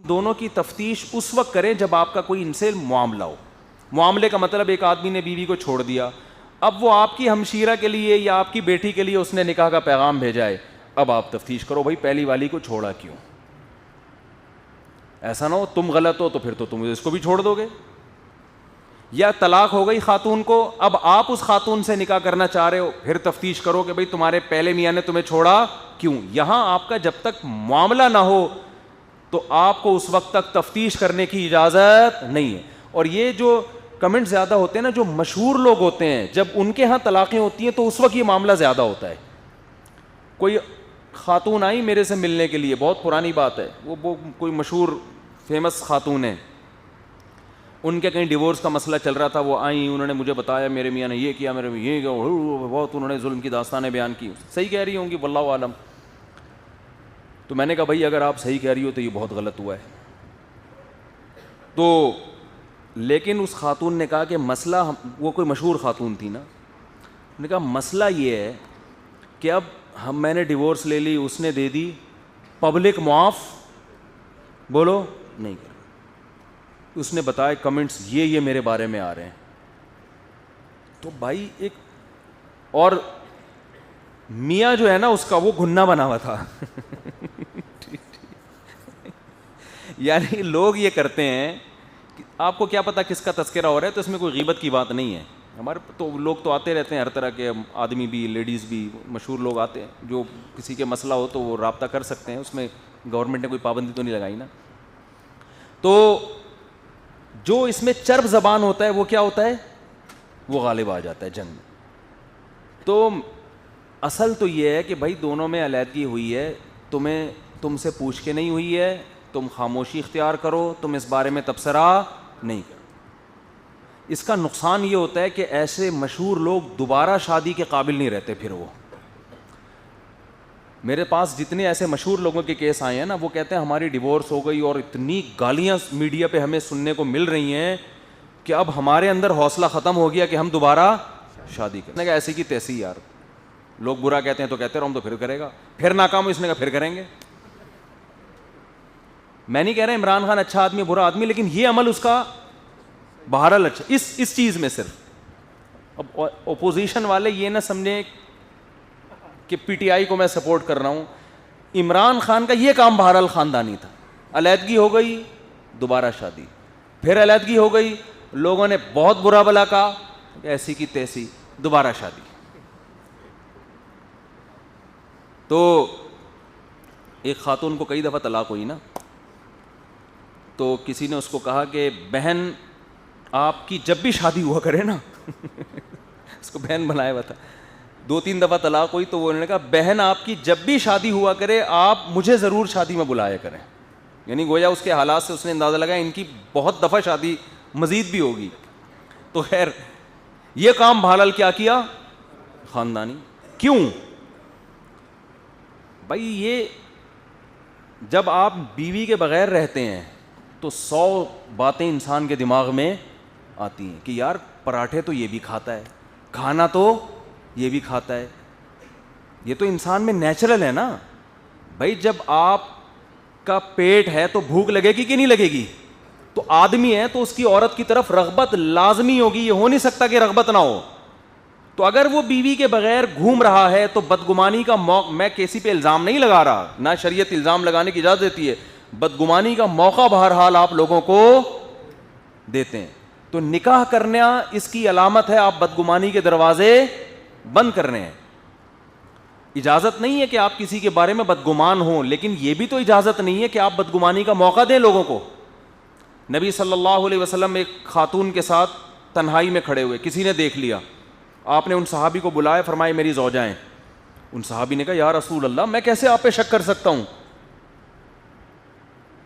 دونوں کی تفتیش اس وقت کریں جب آپ کا کوئی ان سے معاملہ ہو. معاملے کا مطلب ایک آدمی نے بیوی کو چھوڑ دیا, اب وہ آپ کی ہمشیرہ کے لیے یا آپ کی بیٹی کے لیے اس نے نکاح کا پیغام بھیجا ہے, اب آپ تفتیش کرو بھائی پہلی والی کو چھوڑا کیوں. ایسا نہ ہو تم غلط ہو تو پھر تو تم اس کو بھی چھوڑ دو گے. یا طلاق ہو گئی خاتون کو, اب آپ اس خاتون سے نکاح کرنا چاہ رہے ہو, پھر تفتیش کرو کہ بھائی تمہارے پہلے میاں نے تمہیں چھوڑا کیوں. یہاں آپ کا جب تک معاملہ نہ ہو تو آپ کو اس وقت تک تفتیش کرنے کی اجازت نہیں ہے. اور یہ جو کمنٹ زیادہ ہوتے ہیں نا, جو مشہور لوگ ہوتے ہیں, جب ان کے ہاں طلاقیں ہوتی ہیں تو اس وقت یہ معاملہ زیادہ ہوتا ہے. کوئی خاتون آئی میرے سے ملنے کے لیے, بہت پرانی بات ہے, وہ کوئی مشہور فیمس خاتون ہے, ان کے کہیں ڈیورس کا مسئلہ چل رہا تھا, وہ آئیں انہوں نے مجھے بتایا میرے میاں نے یہ کیا, میرے میں یہ کیا, بہت انہوں نے ظلم کی داستانیں بیان کی. صحیح کہہ رہی ہوں گی واللہ عالم. تو میں نے کہا بھائی اگر آپ صحیح کہہ رہی ہو تو یہ بہت غلط ہوا ہے. تو لیکن اس خاتون نے کہا کہ مسئلہ, وہ کوئی مشہور خاتون تھی نا, انہوں نے کہا مسئلہ یہ ہے کہ اب میں نے ڈیورس لے لی, اس نے دے دی, پبلک معاف بولو نہیں کر. اس نے بتایا کمنٹس یہ میرے بارے میں آ رہے ہیں. تو بھائی ایک اور میاں جو ہے نا اس کا وہ گھنا بنا ہوا تھا. یعنی لوگ یہ کرتے ہیں, آپ کو کیا پتا کس کا تذکرہ ہو رہا ہے, تو اس میں کوئی غیبت کی بات نہیں ہے. ہمارے تو لوگ تو آتے رہتے ہیں, ہر طرح کے آدمی بھی, لیڈیز بھی, مشہور لوگ آتے ہیں, جو کسی کے مسئلہ ہو تو وہ رابطہ کر سکتے ہیں, اس میں گورنمنٹ نے کوئی پابندی تو نہیں لگائی نا. تو جو اس میں چرب زبان ہوتا ہے وہ کیا ہوتا ہے, وہ غالب آ جاتا ہے جنگ میں. تو اصل تو یہ ہے کہ بھائی دونوں میں علیحدگی ہوئی ہے, تم سے پوچھ کے نہیں ہوئی ہے, تم خاموشی اختیار کرو, تم اس بارے میں تبصرہ نہیں کرو. اس کا نقصان یہ ہوتا ہے کہ ایسے مشہور لوگ دوبارہ شادی کے قابل نہیں رہتے. پھر وہ میرے پاس جتنے ایسے مشہور لوگوں کے کیس آئے ہیں نا, وہ کہتے ہیں ہماری ڈیورس ہو گئی اور اتنی گالیاں میڈیا پہ ہمیں سننے کو مل رہی ہیں کہ اب ہمارے اندر حوصلہ ختم ہو گیا کہ ہم دوبارہ شادی کریں. کہ ایسی کی تیسی یار, لوگ برا کہتے ہیں تو کہتے رہو, ہم تو پھر کرے گا, پھر ناکام ہو, اس نے کہا پھر کریں گے. میں نہیں کہہ رہا عمران خان اچھا آدمی برا آدمی, لیکن یہ عمل اس کا بہرحال اچھا اس چیز میں صرف. اب اپوزیشن والے یہ نہ سمجھیں کہ پی ٹی آئی کو میں سپورٹ کر رہا ہوں. عمران خان کا یہ کام بہرحال خاندانی تھا. علیحدگی ہو گئی, دوبارہ شادی, پھر علیحدگی ہو گئی, لوگوں نے بہت برا بلا کہا, ایسی کی تیسی, دوبارہ شادی. تو ایک خاتون کو کئی دفعہ طلاق ہوئی نا, تو کسی نے اس کو کہا کہ بہن آپ کی جب بھی شادی ہوا کرے نا اس کو بہن بنایا ہوا تھا, 2-3 دفعہ طلاق ہوئی, تو وہ انہوں نے کہا بہن آپ کی جب بھی شادی ہوا کرے آپ مجھے ضرور شادی میں بلایا کریں. یعنی گویا اس کے حالات سے اس نے اندازہ لگایا ان کی بہت دفعہ شادی مزید بھی ہوگی. تو خیر یہ کام بہرحال کیا کیا, خاندانی. کیوں بھائی, یہ جب آپ بیوی کے بغیر رہتے ہیں تو 100 باتیں انسان کے دماغ میں آتی ہیں کہ یار پراٹھے تو یہ بھی کھاتا ہے, کھانا تو یہ بھی کھاتا ہے. یہ تو انسان میں نیچرل ہے نا بھائی. جب آپ کا پیٹ ہے تو بھوک لگے گی کہ نہیں لگے گی, تو آدمی ہے تو اس کی عورت کی طرف رغبت لازمی ہوگی, یہ ہو نہیں سکتا کہ رغبت نہ ہو. تو اگر وہ بیوی کے بغیر گھوم رہا ہے تو بدگمانی کا موقع, میں کسی پہ الزام نہیں لگا رہا, نہ شریعت الزام لگانے کی اجازت دیتی ہے, بدگمانی کا موقع بہرحال آپ لوگوں کو دیتے ہیں. تو نکاح کرنا اس کی علامت ہے, آپ بدگمانی کے دروازے بند کر رہے ہیں. اجازت نہیں ہے کہ آپ کسی کے بارے میں بدگمان ہوں, لیکن یہ بھی تو اجازت نہیں ہے کہ آپ بدگمانی کا موقع دیں لوگوں کو. نبی صلی اللہ علیہ وسلم ایک خاتون کے ساتھ تنہائی میں کھڑے ہوئے, کسی نے دیکھ لیا, آپ نے ان صحابی کو بلایا, فرمائے میری زوجہ ہیں. ان صحابی نے کہا یا رسول اللہ میں کیسے آپ پہ شک کر سکتا ہوں.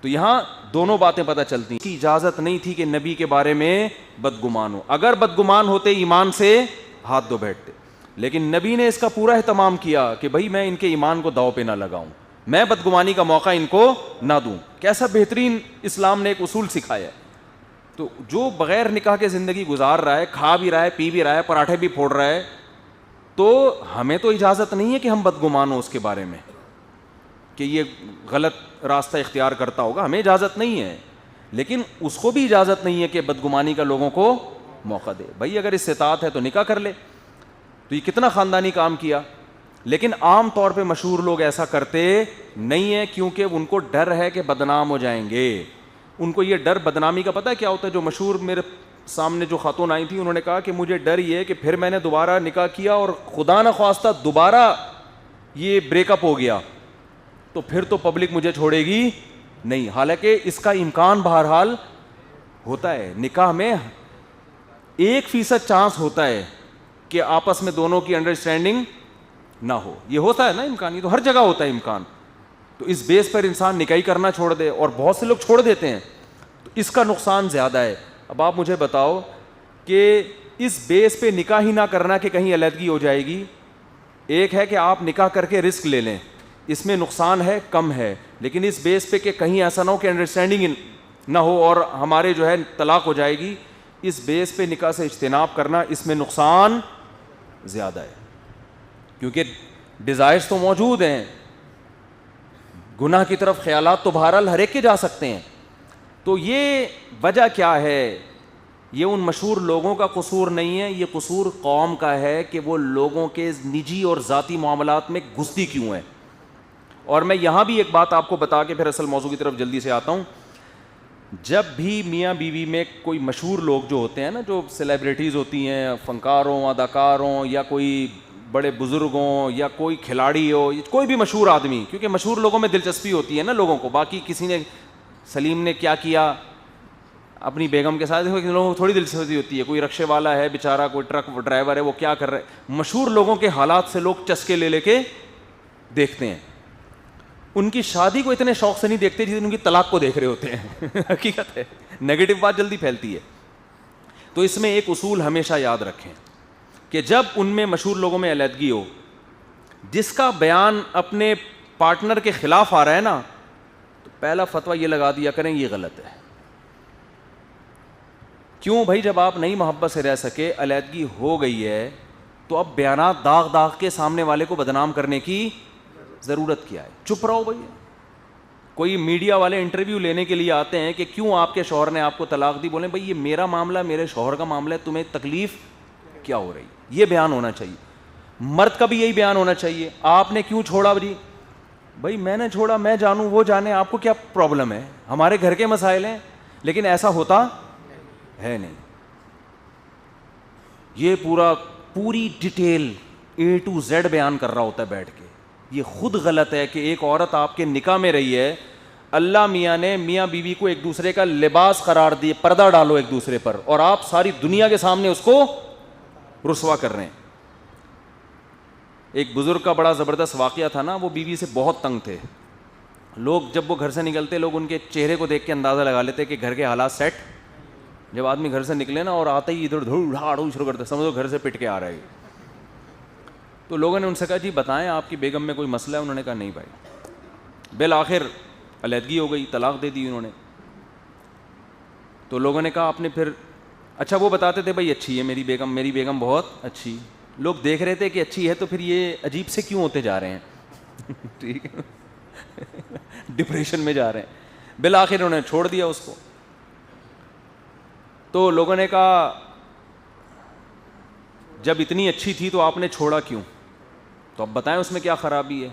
تو یہاں دونوں باتیں پتہ چلتی ہیں. کی اجازت نہیں تھی کہ نبی کے بارے میں بدگمان ہو. اگر بدگمان ہوتے ایمان سے ہاتھ دھو بیٹھتے, لیکن نبی نے اس کا پورا اہتمام کیا کہ بھائی میں ان کے ایمان کو داؤ پہ نہ لگاؤں, میں بدگمانی کا موقع ان کو نہ دوں. کیسا بہترین اسلام نے ایک اصول سکھایا ہے. تو جو بغیر نکاح کے زندگی گزار رہا ہے, کھا بھی رہا ہے, پی بھی رہا ہے, پراٹھے بھی پھوڑ رہا ہے, تو ہمیں تو اجازت نہیں ہے کہ ہم بدگمان ہوں اس کے بارے میں کہ یہ غلط راستہ اختیار کرتا ہوگا, ہمیں اجازت نہیں ہے, لیکن اس کو بھی اجازت نہیں ہے کہ بدگمانی کا لوگوں کو موقع دے. بھائی اگر استطاعت ہے تو نکاح کر لے. تو یہ کتنا خاندانی کام کیا. لیکن عام طور پہ مشہور لوگ ایسا کرتے نہیں ہیں, کیونکہ ان کو ڈر ہے کہ بدنام ہو جائیں گے. ان کو یہ ڈر بدنامی کا پتہ ہے کیا ہوتا ہے؟ جو مشہور میرے سامنے جو خاتون آئی تھی, انہوں نے کہا کہ مجھے ڈر یہ ہے کہ پھر میں نے دوبارہ نکاح کیا اور خدا نہ خواستہ دوبارہ یہ بریک اپ ہو گیا تو پھر تو پبلک مجھے چھوڑے گی نہیں. حالانکہ اس کا امکان بہرحال ہوتا ہے. نکاح میں 1% چانس ہوتا ہے کہ آپس میں دونوں کی انڈرسٹینڈنگ نہ ہو. یہ ہوتا ہے نا امکان, یہ تو ہر جگہ ہوتا ہے امکان. تو اس بیس پر انسان نکاح کرنا چھوڑ دے, اور بہت سے لوگ چھوڑ دیتے ہیں, تو اس کا نقصان زیادہ ہے. اب آپ مجھے بتاؤ کہ اس بیس پہ نکاح ہی نہ کرنا کہ کہیں علیحدگی ہو جائے گی. ایک ہے کہ آپ نکاح کر کے رسک لے لیں, اس میں نقصان ہے کم ہے, لیکن اس بیس پہ کہ کہیں ایسا نہ ہو کہ انڈرسٹینڈنگ نہ ہو اور ہمارے جو ہے طلاق ہو جائے گی, اس بیس پہ نکاح سے اجتناب کرنا, اس میں نقصان زیادہ ہے. کیونکہ ڈیزائرز تو موجود ہیں, گناہ کی طرف خیالات تو بہرحال ہر ایک کے جا سکتے ہیں. تو یہ وجہ کیا ہے؟ یہ ان مشہور لوگوں کا قصور نہیں ہے, یہ قصور قوم کا ہے کہ وہ لوگوں کے نجی اور ذاتی معاملات میں گھستی کیوں ہے. اور میں یہاں بھی ایک بات آپ کو بتا کے پھر اصل موضوع کی طرف جلدی سے آتا ہوں. جب بھی میاں بیوی میں کوئی مشہور لوگ جو ہوتے ہیں نا, جو سیلیبریٹیز ہوتی ہیں, فنکاروں, اداکاروں, یا کوئی بڑے بزرگ ہوں, یا کوئی کھلاڑی ہو, کوئی بھی مشہور آدمی, کیونکہ مشہور لوگوں میں دلچسپی ہوتی ہے نا لوگوں کو. باقی کسی نے, سلیم نے کیا کیا اپنی بیگم کے ساتھ, لوگوں کو تھوڑی دلچسپی ہوتی ہے. کوئی رکشے والا ہے بیچارہ, کوئی ٹرک ڈرائیور ہے, وہ کیا کر رہا ہے. مشہور لوگوں کے حالات سے لوگ چسکے لے لے کے دیکھتے ہیں. ان کی شادی کو اتنے شوق سے نہیں دیکھتے جتنے ان کی طلاق کو دیکھ رہے ہوتے ہیں. حقیقت ہے, نیگیٹو بات جلدی پھیلتی ہے. تو اس میں ایک اصول ہمیشہ یاد رکھیں کہ جب ان میں مشہور لوگوں میں علیحدگی ہو, جس کا بیان اپنے پارٹنر کے خلاف آ رہا ہے نا, تو پہلا فتویٰ یہ لگا دیا کریں یہ غلط ہے. کیوں بھائی؟ جب آپ نئی محبت سے رہ سکے, علیحدگی ہو گئی ہے, تو اب بیانات داغ داغ کے سامنے والے کو بدنام کرنے کی ضرورت کیا ہے؟ چپ رہو بھائی. کوئی میڈیا والے انٹرویو لینے کے لیے آتے ہیں کہ کیوں آپ کے شوہر نے آپ کو طلاق دی, بولیں بھائی یہ میرا معاملہ, میرے شوہر کا معاملہ ہے, تمہیں تکلیف کیا ہو رہی؟ یہ بیان ہونا چاہیے. مرد کا بھی یہی بیان ہونا چاہیے. آپ نے کیوں چھوڑا جی؟ بھائی میں نے چھوڑا, میں جانوں وہ جانے, آپ کو کیا پرابلم ہے؟ ہمارے گھر کے مسائل ہیں. لیکن ایسا ہوتا ہے نہیں. یہ پوری ڈیٹیل A to Z بیان کر رہا ہوتا ہے بیٹھ کے. یہ خود غلط ہے کہ ایک عورت آپ کے نکاح میں رہی ہے, اللہ میاں نے میاں بیوی کو ایک دوسرے کا لباس قرار دیے, پردہ ڈالو ایک دوسرے پر, اور آپ ساری دنیا کے سامنے اس کو رسوا کر رہے ہیں. ایک بزرگ کا بڑا زبردست واقعہ تھا نا, وہ بیوی سے بہت تنگ تھے. لوگ جب وہ گھر سے نکلتے, لوگ ان کے چہرے کو دیکھ کے اندازہ لگا لیتے کہ گھر کے حالات سیٹ. جب آدمی گھر سے نکلے نا اور آتے ہی ادھر دھوڑ شروع کرتے, سمجھو گھر سے پٹ کے آ رہا ہے. تو لوگوں نے ان سے کہا جی بتائیں آپ کی بیگم میں کوئی مسئلہ ہے؟ انہوں نے کہا نہیں بھائی. بالآخر علیحدگی ہو گئی, طلاق دے دی انہوں نے. تو لوگوں نے کہا آپ نے پھر, اچھا وہ بتاتے تھے بھائی اچھی ہے میری بیگم بہت اچھی. لوگ دیکھ رہے تھے کہ اچھی ہے, تو پھر یہ عجیب سے کیوں ہوتے جا رہے ہیں؟ ٹھیک ہے, ڈپریشن میں جا رہے ہیں. بالآخر انہوں نے چھوڑ دیا اس کو. تو لوگوں نے کہا جب اتنی اچھی تھی تو آپ نے چھوڑا کیوں؟ تو اب بتائیں اس میں کیا خرابی ہے؟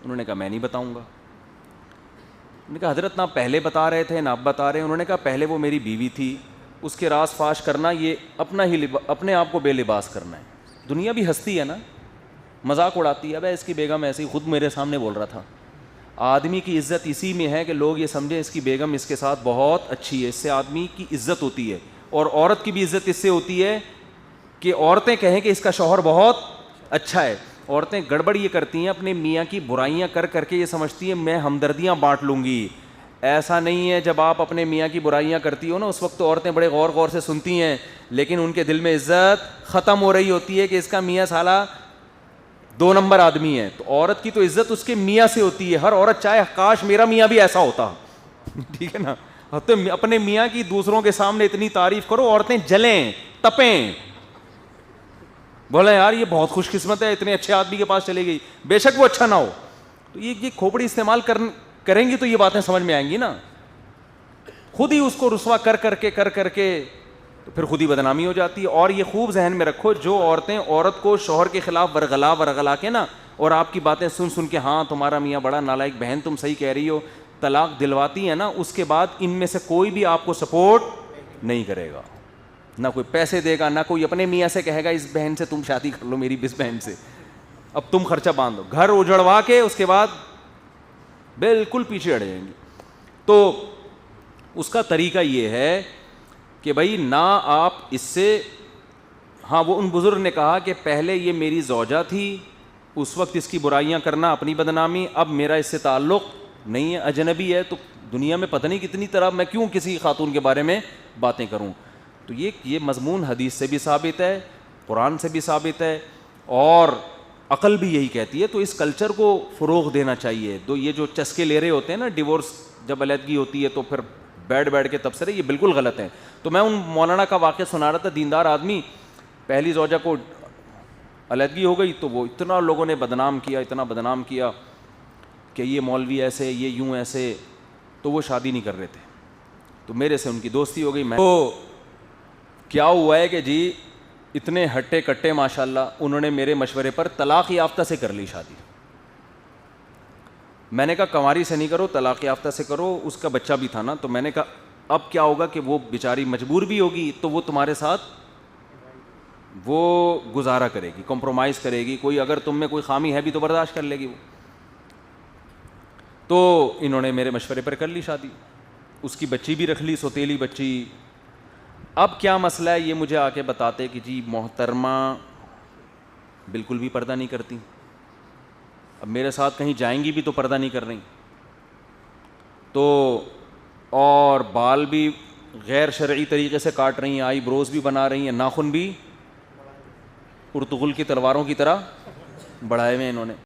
انہوں نے کہا میں نہیں بتاؤں گا. انہوں نے کہا حضرت نہ پہلے بتا رہے تھے نہ اب بتا رہے ہیں. انہوں نے کہا پہلے وہ میری بیوی تھی, اس کے راز فاش کرنا یہ اپنے آپ کو بے لباس کرنا ہے. دنیا بھی ہنستی ہے نا, مذاق اڑاتی ہے. اب اس کی بیگم ایسی, خود میرے سامنے بول رہا تھا. آدمی کی عزت اسی میں ہے کہ لوگ یہ سمجھیں اس کی بیگم اس کے ساتھ بہت اچھی ہے, اس سے آدمی کی عزت ہوتی ہے. اور عورت کی بھی عزت اس سے ہوتی ہے کہ عورتیں کہیں کہ اس کا شوہر بہت اچھا ہے. عورتیں گڑبڑ یہ کرتی ہیں, اپنے میاں کی برائیاں کر کر کے یہ سمجھتی ہیں میں ہمدردیاں بانٹ لوں گی. ایسا نہیں ہے. جب آپ اپنے میاں کی برائیاں کرتی ہو نا, اس وقت تو عورتیں بڑے غور سے سنتی ہیں, لیکن ان کے دل میں عزت ختم ہو رہی ہوتی ہے کہ اس کا میاں سالہ 2 نمبر آدمی ہے. تو عورت کی تو عزت اس کے میاں سے ہوتی ہے. ہر عورت چاہے کاش میرا میاں بھی ایسا ہوتا. ٹھیک ہے نا. تو اپنے میاں کی دوسروں کے سامنے اتنی تعریف کرو, عورتیں جلیں تپیں, بولے یار یہ بہت خوش قسمت ہے, اتنے اچھے آدمی کے پاس چلے گئی. بے شک وہ اچھا نہ ہو, تو یہ کھوپڑی استعمال کریں گی تو یہ باتیں سمجھ میں آئیں گی نا. خود ہی اس کو رسوا کر کے تو پھر خود ہی بدنامی ہو جاتی ہے. اور یہ خوب ذہن میں رکھو, جو عورتیں عورت کو شوہر کے خلاف ورغلا کے نا, اور آپ کی باتیں سن کے ہاں تمہارا میاں بڑا نالائق, بہن تم صحیح کہہ رہی ہو, طلاق دلواتی ہیں نا, اس کے بعد ان میں سے کوئی بھی آپ کو سپورٹ نہیں کرے گا, نہ کوئی پیسے دے گا, نہ کوئی اپنے میاں سے کہے گا اس بہن سے تم شادی کر لو, میری اس بہن سے, اب تم خرچہ باندھو, گھر اجڑوا کے اس کے بعد بالکل پیچھے ہٹ جائیں گی. تو اس کا طریقہ یہ ہے کہ بھائی نہ آپ اس سے, ہاں وہ ان بزرگ نے کہا کہ پہلے یہ میری زوجہ تھی, اس وقت اس کی برائیاں کرنا اپنی بدنامی, اب میرا اس سے تعلق نہیں ہے, اجنبی ہے, تو دنیا میں پتہ نہیں کتنی طرح, میں کیوں کسی خاتون کے بارے میں باتیں کروں. تو یہ مضمون حدیث سے بھی ثابت ہے, قرآن سے بھی ثابت ہے, اور عقل بھی یہی کہتی ہے. تو اس کلچر کو فروغ دینا چاہیے. یہ جو چسکے لے رہے ہوتے ہیں نا, ڈیورس جب علیحدگی ہوتی ہے تو پھر بیٹھ کے تبصرے, یہ بالکل غلط ہے. تو میں ان مولانا کا واقعہ سنا رہا تھا, دیندار آدمی, پہلی زوجہ کو علیحدگی ہو گئی تو وہ اتنا لوگوں نے بدنام کیا کہ یہ مولوی ایسے, یہ یوں ایسے, تو وہ شادی نہیں کر رہے تھے. تو میرے سے ان کی دوستی ہو گئی. میں تو کیا ہوا ہے کہ جی اتنے ہٹے کٹے ماشاءاللہ, انہوں نے میرے مشورے پر طلاق یافتہ سے کر لی شادی. میں نے کہا کنواری سے نہیں کرو, طلاق یافتہ سے کرو. اس کا بچہ بھی تھا نا, تو میں نے کہا اب کیا ہوگا کہ وہ بیچاری مجبور بھی ہوگی, تو وہ تمہارے ساتھ وہ گزارا کرے گی, کمپرومائز کرے گی, کوئی اگر تم میں کوئی خامی ہے بھی تو برداشت کر لے گی وہ. تو انہوں نے میرے مشورے پر کر لی شادی, اس کی بچی بھی رکھ لی, سوتیلی بچی. اب کیا مسئلہ ہے یہ مجھے آ کے بتاتے کہ جی محترمہ بالکل بھی پردہ نہیں کرتی, اب میرے ساتھ کہیں جائیں گی بھی تو پردہ نہیں کر رہی, تو اور بال بھی غیر شرعی طریقے سے کاٹ رہی ہیں, آئی بروز بھی بنا رہی ہیں, ناخن بھی ارطغرل کی تلواروں کی طرح بڑھائے ہوئے انہوں نے.